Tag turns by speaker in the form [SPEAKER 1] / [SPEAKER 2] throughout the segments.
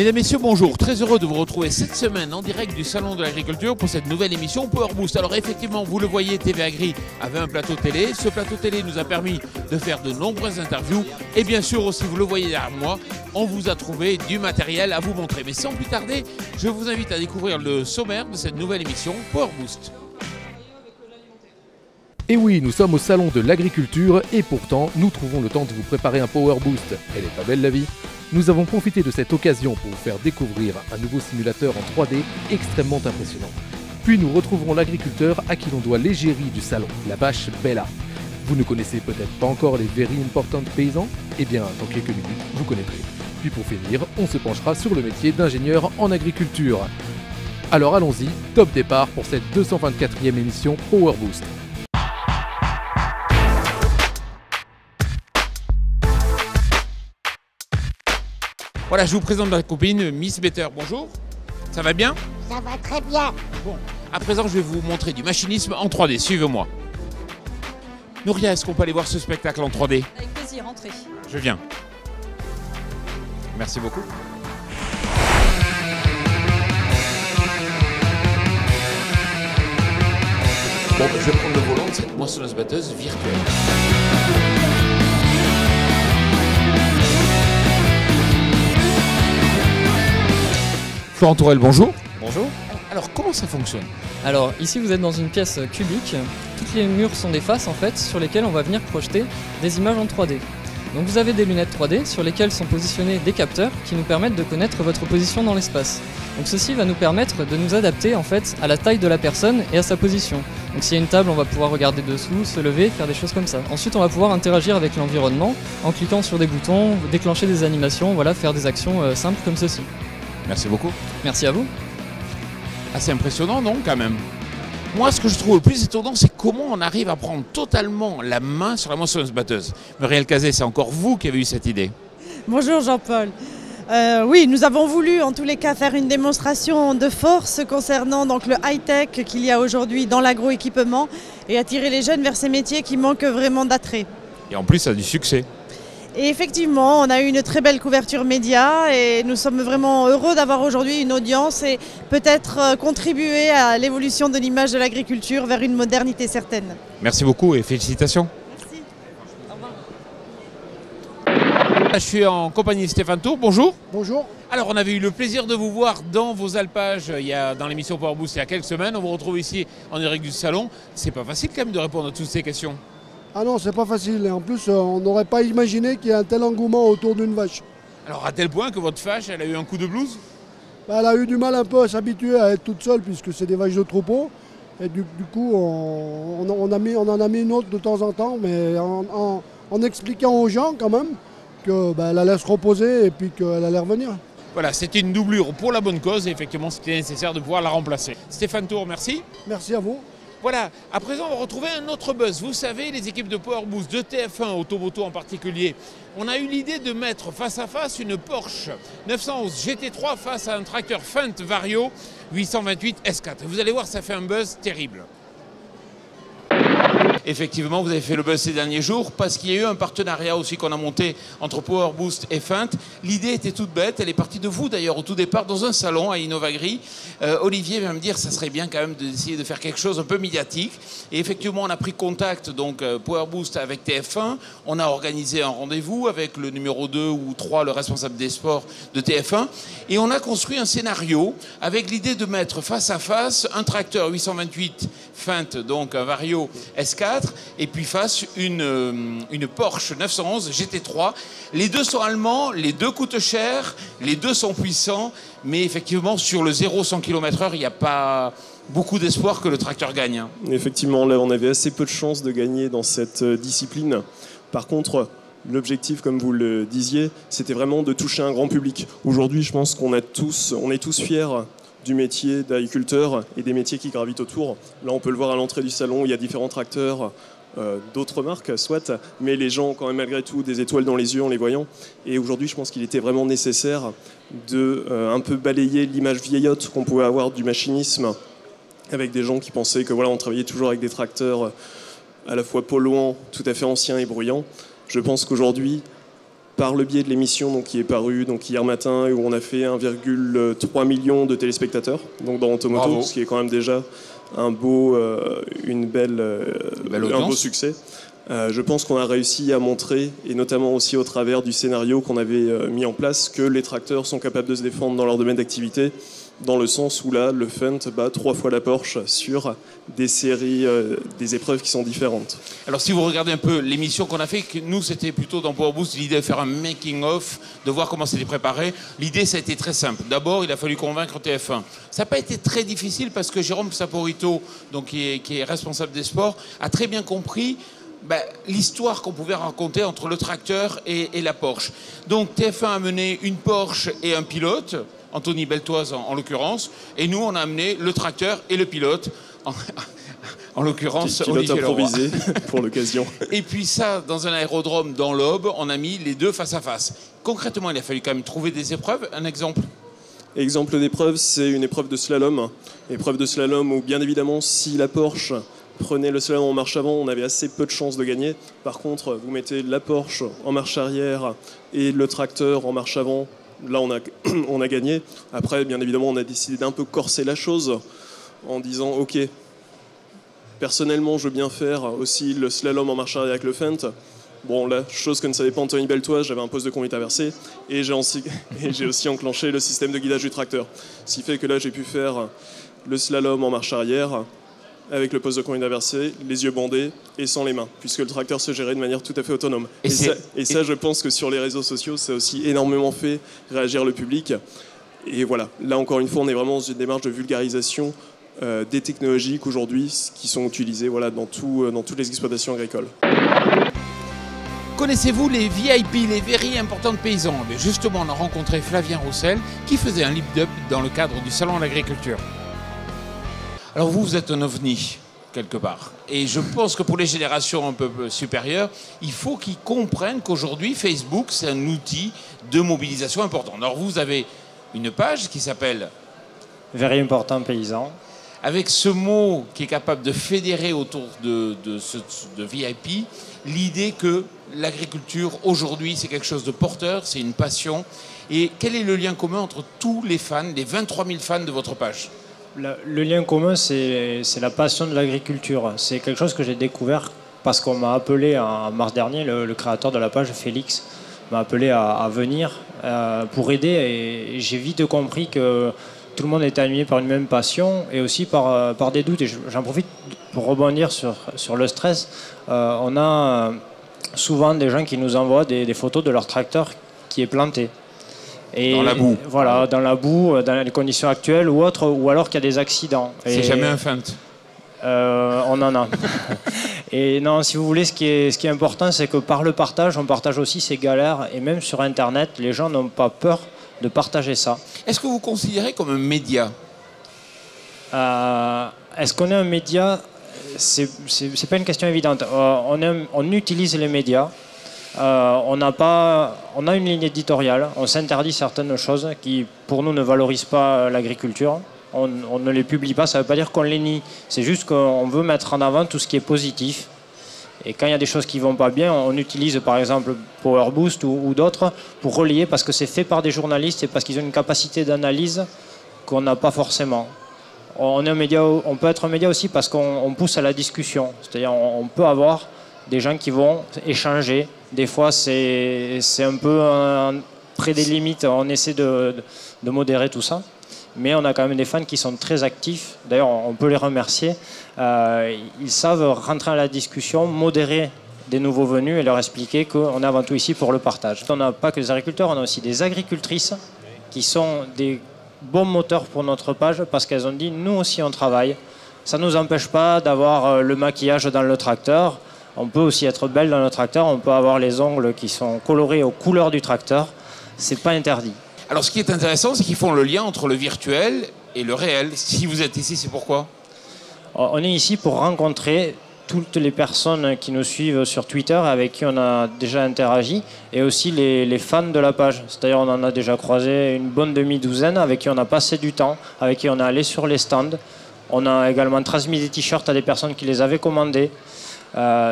[SPEAKER 1] Mesdames, Messieurs, bonjour. Très heureux de vous retrouver cette semaine en direct du Salon de l'Agriculture pour cette nouvelle émission Power Boost. Alors effectivement, vous le voyez, TV Agri avait un plateau télé. Ce plateau télé nous a permis de faire de nombreuses interviews. Et bien sûr aussi, vous le voyez derrière moi, on vous a trouvé du matériel à vous montrer. Mais sans plus tarder, je vous invite à découvrir le sommaire de cette nouvelle émission Power Boost.
[SPEAKER 2] Et oui, nous sommes au Salon de l'Agriculture et pourtant, nous trouvons le temps de vous préparer un Power Boost. Elle est pas belle la vie? Nous avons profité de cette occasion pour vous faire découvrir un nouveau simulateur en 3D extrêmement impressionnant. Puis nous retrouverons l'agriculteur à qui l'on doit l'égérie du salon, la vache Bella. Vous ne connaissez peut-être pas encore les Very Important Paysans? Eh bien, dans quelques minutes, vous connaîtrez. Puis pour finir, on se penchera sur le métier d'ingénieur en agriculture. Alors allons-y, top départ pour cette 224e émission Power Boost.
[SPEAKER 1] Voilà, je vous présente ma copine Miss Better. Bonjour, ça va bien?
[SPEAKER 3] Ça va très bien.
[SPEAKER 1] Bon, à présent, je vais vous montrer du machinisme en 3D. Suivez-moi. Nouria, est-ce qu'on peut aller voir ce spectacle en 3D?
[SPEAKER 4] Avec plaisir, entrez.
[SPEAKER 1] Je viens. Merci beaucoup. Bon, je vais prendre le volant de cette moissonneuse-batteuse virtuelle. Florent Tourelle, bonjour.
[SPEAKER 5] Bonjour.
[SPEAKER 1] Alors, comment ça fonctionne?
[SPEAKER 5] Alors ici vous êtes dans une pièce cubique. Toutes les murs sont des faces en fait sur lesquelles on va venir projeter des images en 3D. Donc vous avez des lunettes 3D sur lesquelles sont positionnés des capteurs qui nous permettent de connaître votre position dans l'espace. Donc ceci va nous permettre de nous adapter en fait à la taille de la personne et à sa position. Donc s'il y a une table, on va pouvoir regarder dessous, se lever, faire des choses comme ça. Ensuite on va pouvoir interagir avec l'environnement en cliquant sur des boutons, déclencher des animations, voilà, faire des actions simples comme ceci.
[SPEAKER 1] Merci beaucoup.
[SPEAKER 5] Merci à vous.
[SPEAKER 1] Assez impressionnant, non, quand même? Moi, ce que je trouve le plus étonnant, c'est comment on arrive à prendre totalement la main sur la moissonneuse-batteuse. Muriel Cazet, c'est encore vous qui avez eu cette idée.
[SPEAKER 6] Bonjour Jean-Paul. Oui, nous avons voulu en tous les cas faire une démonstration de force concernant donc, le high-tech qu'il y a aujourd'hui dans l'agroéquipement et attirer les jeunes vers ces métiers qui manquent vraiment d'attrait.
[SPEAKER 1] Et en plus, ça a du succès.
[SPEAKER 6] Et effectivement, on a eu une très belle couverture média et nous sommes vraiment heureux d'avoir aujourd'hui une audience et peut-être contribuer à l'évolution de l'image de l'agriculture vers une modernité certaine.
[SPEAKER 1] Merci beaucoup et félicitations.
[SPEAKER 6] Merci. Au revoir.
[SPEAKER 1] Je suis en compagnie de Stéphane Tour. Bonjour.
[SPEAKER 7] Bonjour.
[SPEAKER 1] Alors, on avait eu le plaisir de vous voir dans vos alpages dans l'émission Power Boost il y a quelques semaines. On vous retrouve ici en direct du salon. C'est pas facile quand même de répondre à toutes ces questions.
[SPEAKER 7] Ah non, c'est pas facile. Et en plus, on n'aurait pas imaginé qu'il y ait un tel engouement autour d'une vache.
[SPEAKER 1] Alors, à tel point que votre vache, elle a eu un coup de blues?
[SPEAKER 7] Elle a eu du mal un peu à s'habituer à être toute seule puisque c'est des vaches de troupeau. Et du coup, on en a mis une autre de temps en temps, mais en expliquant aux gens quand même qu'elle allait se reposer et puis qu'elle allait revenir.
[SPEAKER 1] Voilà, c'était une doublure pour la bonne cause et effectivement, c'était nécessaire de pouvoir la remplacer. Stéphane Tour, merci.
[SPEAKER 7] Merci à vous.
[SPEAKER 1] Voilà, à présent on va retrouver un autre buzz. Vous savez, les équipes de Power Boost, de TF1, Automoto en particulier, on a eu l'idée de mettre face à face une Porsche 911 GT3 face à un tracteur Fendt Vario 828 S4. Vous allez voir, ça fait un buzz terrible. Effectivement, vous avez fait le buzz ces derniers jours parce qu'il y a eu un partenariat aussi qu'on a monté entre Power Boost et Fendt. L'idée était toute bête, elle est partie de vous d'ailleurs au tout départ dans un salon à Innovagri. Olivier vient me dire que ça serait bien quand même d'essayer de faire quelque chose un peu médiatique. Et effectivement, on a pris contact, donc Power Boost avec TF1. On a organisé un rendez-vous avec le numéro 2 ou 3, le responsable des sports de TF1. Et on a construit un scénario avec l'idée de mettre face à face un tracteur 828 Fendt, donc un Vario S4, et puis face une Porsche 911 GT3. Les deux sont allemands, les deux coûtent cher, les deux sont puissants, mais effectivement sur le 0-100 km/h, il n'y a pas beaucoup d'espoir que le tracteur gagne.
[SPEAKER 8] Effectivement, là on avait assez peu de chances de gagner dans cette discipline. Par contre, l'objectif, comme vous le disiez, c'était vraiment de toucher un grand public. Aujourd'hui, je pense qu'on est tous fiers du métier d'agriculteur et des métiers qui gravitent autour. Là, on peut le voir à l'entrée du salon, il y a différents tracteurs, d'autres marques, soit, mais les gens ont quand même malgré tout des étoiles dans les yeux en les voyant. Et aujourd'hui, je pense qu'il était vraiment nécessaire de un peu balayer l'image vieillotte qu'on pouvait avoir du machinisme, avec des gens qui pensaient que voilà, on travaillait toujours avec des tracteurs à la fois polluants, tout à fait anciens et bruyants. Je pense qu'aujourd'hui, par le biais de l'émission donc, qui est parue donc, hier matin, où on a fait 1,3 million de téléspectateurs donc, dans Automoto,
[SPEAKER 1] Bravo.
[SPEAKER 8] ce qui est quand même déjà un beau succès. Je pense qu'on a réussi à montrer, et notamment aussi au travers du scénario qu'on avait mis en place, que les tracteurs sont capables de se défendre dans leur domaine d'activité, dans le sens où là, le Fendt bat 3 fois la Porsche sur des séries, des épreuves qui sont différentes.
[SPEAKER 1] Alors si vous regardez un peu l'émission qu'on a fait, que nous c'était plutôt dans Power Boost, l'idée de faire un making-of, de voir comment c'était préparé. L'idée ça a été très simple. D'abord il a fallu convaincre TF1. Ça n'a pas été très difficile parce que Jérôme Saporito, donc, qui est responsable des sports, a très bien compris l'histoire qu'on pouvait raconter entre le tracteur et la Porsche. Donc TF1 a mené une Porsche et un pilote, Anthony Beltoise en l'occurrence, et nous on a amené le tracteur et le pilote, en l'occurrence
[SPEAKER 8] Pilote
[SPEAKER 1] Olivier Leroy.
[SPEAKER 8] improvisé pour l'occasion.
[SPEAKER 1] Et puis ça, dans un aérodrome dans l'Aube, on a mis les deux face à face. Concrètement, il a fallu quand même trouver des épreuves. Un exemple?
[SPEAKER 8] Exemple d'épreuve, c'est une épreuve de slalom. Épreuve de slalom où bien évidemment si la Porsche prenait le slalom en marche avant, on avait assez peu de chances de gagner. Par contre, vous mettez la Porsche en marche arrière et le tracteur en marche avant, là on a gagné. Après, bien évidemment, on a décidé d'un peu corser la chose en disant ok, personnellement je veux bien faire aussi le slalom en marche arrière avec le Fendt. Bon, là, chose que ne savait pas Anthony Beltoise, j'avais un poste de conduite inversée et j'ai aussi enclenché le système de guidage du tracteur. Ce qui fait que là, j'ai pu faire le slalom en marche arrière avec le poste de conduite inversé, les yeux bandés et sans les mains, puisque le tracteur se gérait de manière tout à fait autonome. Et ça, je pense que sur les réseaux sociaux, ça a aussi énormément fait réagir le public. Et voilà, là encore une fois, on est vraiment dans une démarche de vulgarisation des technologies qu'aujourd'hui, qui sont utilisées dans toutes les exploitations agricoles.
[SPEAKER 1] Connaissez-vous les VIP, les Very Importants Paysans? Mais justement, on a rencontré Flavien Roussel qui faisait un lip-dub dans le cadre du Salon de l'Agriculture. Alors vous êtes un ovni, quelque part. Et je pense que pour les générations un peu supérieures, il faut qu'ils comprennent qu'aujourd'hui, Facebook, c'est un outil de mobilisation important. Alors vous avez une page qui s'appelle
[SPEAKER 3] Very Important Paysan.
[SPEAKER 1] Avec ce mot qui est capable de fédérer autour de VIP, l'idée que l'agriculture, aujourd'hui, c'est quelque chose de porteur, c'est une passion. Et quel est le lien commun entre tous les fans, les 23 000 fans de votre page?
[SPEAKER 3] Le lien commun, c'est la passion de l'agriculture. C'est quelque chose que j'ai découvert parce qu'on m'a appelé en mars dernier, le créateur de la page, Félix, m'a appelé à venir pour aider. Et j'ai vite compris que tout le monde était animé par une même passion et aussi par des doutes. Et j'en profite pour rebondir sur le stress. On a souvent des gens qui nous envoient des photos de leur tracteur qui est planté. Et
[SPEAKER 1] dans la boue.
[SPEAKER 3] Voilà, dans la boue, dans les conditions actuelles ou autres, ou alors qu'il y a des accidents.
[SPEAKER 1] C'est jamais un Fendt.
[SPEAKER 3] On en a. Et non, si vous voulez, ce qui est important, c'est que par le partage, on partage aussi ses galères. Et même sur Internet, les gens n'ont pas peur de partager ça.
[SPEAKER 1] Est-ce que vous considérez comme un média?
[SPEAKER 3] Est-ce qu'on est un média? C'est pas une question évidente. On utilise les médias. On a une ligne éditoriale. On s'interdit certaines choses qui, pour nous, ne valorisent pas l'agriculture. On ne les publie pas. Ça ne veut pas dire qu'on les nie. C'est juste qu'on veut mettre en avant tout ce qui est positif. Et quand il y a des choses qui ne vont pas bien, on utilise par exemple Power Boost ou d'autres pour relayer parce que c'est fait par des journalistes et parce qu'ils ont une capacité d'analyse qu'on n'a pas forcément. On peut être un média aussi parce qu'on pousse à la discussion. C'est-à-dire on peut avoir des gens qui vont échanger. Des fois, c'est un peu près des limites. On essaie de modérer tout ça. Mais on a quand même des fans qui sont très actifs. D'ailleurs, on peut les remercier. Ils savent rentrer à la discussion, modérer des nouveaux venus et leur expliquer qu'on est avant tout ici pour le partage. On n'a pas que des agriculteurs, on a aussi des agricultrices qui sont des bons moteurs pour notre page parce qu'elles ont dit nous aussi on travaille. Ça ne nous empêche pas d'avoir le maquillage dans le tracteur. On peut aussi être belle dans le tracteur. On peut avoir les ongles qui sont colorés aux couleurs du tracteur. C'est pas interdit.
[SPEAKER 1] Alors ce qui est intéressant, c'est qu'ils font le lien entre le virtuel et le réel. Si vous êtes ici, c'est pourquoi?
[SPEAKER 3] On est ici pour rencontrer toutes les personnes qui nous suivent sur Twitter, avec qui on a déjà interagi, et aussi les fans de la page. C'est-à-dire on en a déjà croisé une bonne demi-douzaine, avec qui on a passé du temps, avec qui on est allé sur les stands. On a également transmis des t-shirts à des personnes qui les avaient commandés.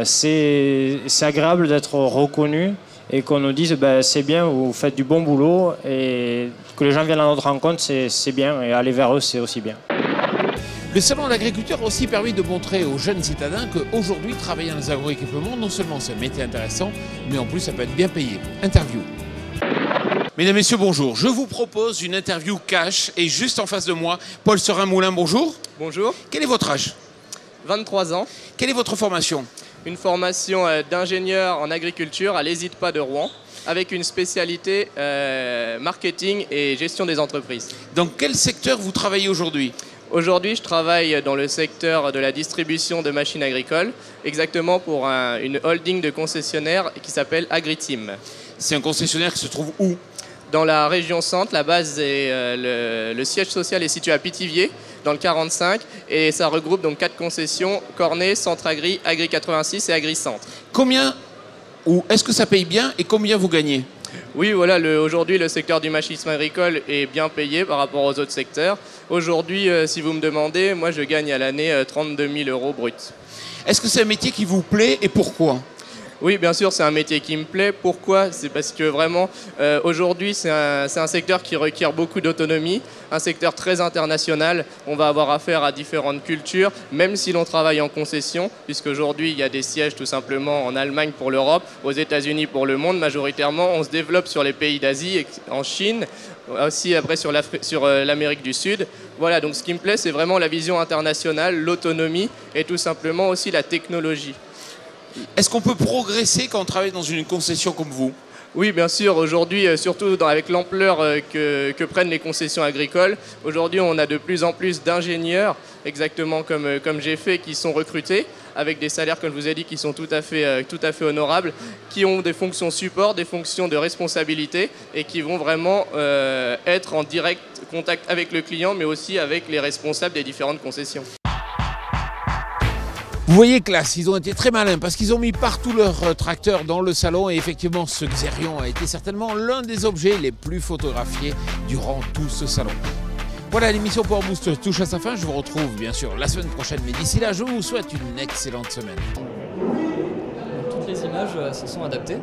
[SPEAKER 3] C'est agréable d'être reconnu et qu'on nous dise c'est bien, vous faites du bon boulot, et que les gens viennent à notre rencontre, c'est bien, et aller vers eux, c'est aussi bien.
[SPEAKER 1] Le salon de l'agriculture a aussi permis de montrer aux jeunes citadins qu'aujourd'hui, travailler dans les agroéquipements, non seulement c'est un métier intéressant, mais en plus ça peut être bien payé. Interview. Mesdames, Messieurs, bonjour. Je vous propose une interview cash et juste en face de moi, Paul Serin-Moulin, bonjour.
[SPEAKER 4] Bonjour.
[SPEAKER 1] Quel est votre âge?
[SPEAKER 4] 23 ans.
[SPEAKER 1] Quelle est votre formation?
[SPEAKER 4] Une formation d'ingénieur en agriculture à l'ESITPA de Rouen, avec une spécialité marketing et gestion des entreprises.
[SPEAKER 1] Dans quel secteur vous travaillez aujourd'hui?
[SPEAKER 4] Aujourd'hui, je travaille dans le secteur de la distribution de machines agricoles, exactement pour une holding de concessionnaires qui s'appelle Agriteam.
[SPEAKER 1] C'est un concessionnaire qui se trouve où?
[SPEAKER 4] Dans la région centre, la base et le siège social est situé à Pithiviers, dans le 45, et ça regroupe donc 4 concessions: Cornet, Centre Agri, Agri 86 et Agri Centre.
[SPEAKER 1] Combien, ou est-ce que ça paye bien et combien vous gagnez?
[SPEAKER 4] Oui, voilà, aujourd'hui, le secteur du machinisme agricole est bien payé par rapport aux autres secteurs. Aujourd'hui, si vous me demandez, moi, je gagne à l'année 32 000 € bruts.
[SPEAKER 1] Est-ce que c'est un métier qui vous plaît et pourquoi?
[SPEAKER 4] Oui, bien sûr, c'est un métier qui me plaît. Pourquoi? C'est parce que vraiment, aujourd'hui, c'est un secteur qui requiert beaucoup d'autonomie, un secteur très international. On va avoir affaire à différentes cultures, même si l'on travaille en concession, puisqu'aujourd'hui, il y a des sièges tout simplement en Allemagne pour l'Europe, aux États-Unis pour le monde. Majoritairement, on se développe sur les pays d'Asie, en Chine, aussi après sur l'Amérique du Sud. Voilà, donc ce qui me plaît, c'est vraiment la vision internationale, l'autonomie et tout simplement aussi la technologie.
[SPEAKER 1] Est-ce qu'on peut progresser quand on travaille dans une concession comme vous?
[SPEAKER 4] Oui, bien sûr. Aujourd'hui, surtout avec l'ampleur que prennent les concessions agricoles, aujourd'hui, on a de plus en plus d'ingénieurs, exactement comme j'ai fait, qui sont recrutés, avec des salaires, comme je vous ai dit, qui sont tout à fait honorables, qui ont des fonctions support, des fonctions de responsabilité, et qui vont vraiment être en direct contact avec le client, mais aussi avec les responsables des différentes concessions.
[SPEAKER 1] Vous voyez, classe, ils ont été très malins parce qu'ils ont mis partout leurs tracteurs dans le salon et effectivement ce Xerion a été certainement l'un des objets les plus photographiés durant tout ce salon. Voilà, l'émission Power Boost touche à sa fin, je vous retrouve bien sûr la semaine prochaine, mais d'ici là je vous souhaite une excellente semaine.
[SPEAKER 5] Toutes les images se sont adaptées.